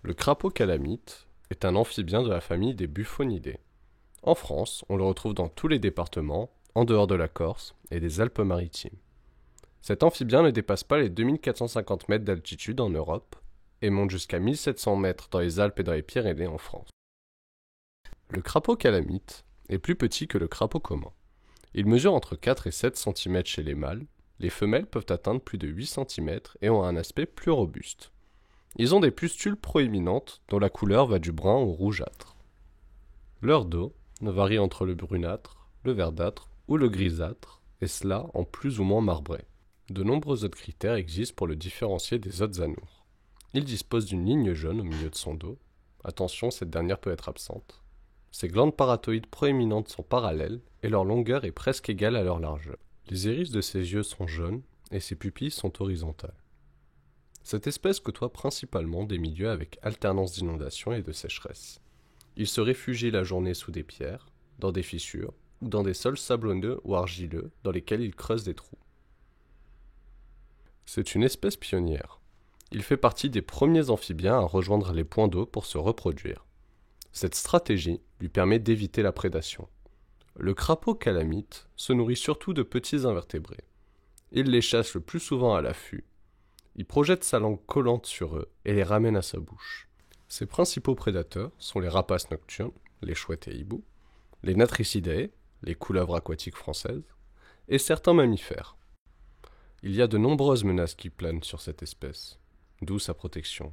Le crapaud calamite est un amphibien de la famille des Buffonidés. En France, on le retrouve dans tous les départements, en dehors de la Corse et des Alpes-Maritimes. Cet amphibien ne dépasse pas les 2450 mètres d'altitude en Europe et monte jusqu'à 1700 mètres dans les Alpes et dans les Pyrénées en France. Le crapaud calamite est plus petit que le crapaud commun. Il mesure entre 4 et 7 cm chez les mâles. Les femelles peuvent atteindre plus de 8 cm et ont un aspect plus robuste. Ils ont des pustules proéminentes dont la couleur va du brun au rougeâtre. Leur dos varie entre le brunâtre, le verdâtre ou le grisâtre, et cela en plus ou moins marbré. De nombreux autres critères existent pour le différencier des autres anours. Il dispose d'une ligne jaune au milieu de son dos. Attention, cette dernière peut être absente. Ses glandes paratoïdes proéminentes sont parallèles et leur longueur est presque égale à leur largeur. Les iris de ses yeux sont jaunes et ses pupilles sont horizontales. Cette espèce côtoie principalement des milieux avec alternance d'inondations et de sécheresse. Il se réfugie la journée sous des pierres, dans des fissures ou dans des sols sablonneux ou argileux dans lesquels il creuse des trous. C'est une espèce pionnière. Il fait partie des premiers amphibiens à rejoindre les points d'eau pour se reproduire. Cette stratégie lui permet d'éviter la prédation. Le crapaud calamite se nourrit surtout de petits invertébrés. Il les chasse le plus souvent à l'affût. Il projette sa langue collante sur eux et les ramène à sa bouche. Ses principaux prédateurs sont les rapaces nocturnes, les chouettes et hiboux, les Natricidae, les couleuvres aquatiques françaises, et certains mammifères. Il y a de nombreuses menaces qui planent sur cette espèce, d'où sa protection.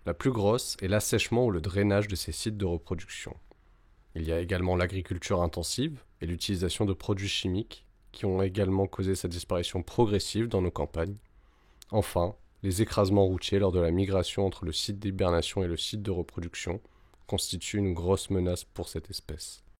La plus grosse est l'assèchement ou le drainage de ses sites de reproduction. Il y a également l'agriculture intensive et l'utilisation de produits chimiques qui ont également causé sa disparition progressive dans nos campagnes. Enfin, les écrasements routiers lors de la migration entre le site d'hibernation et le site de reproduction constituent une grosse menace pour cette espèce.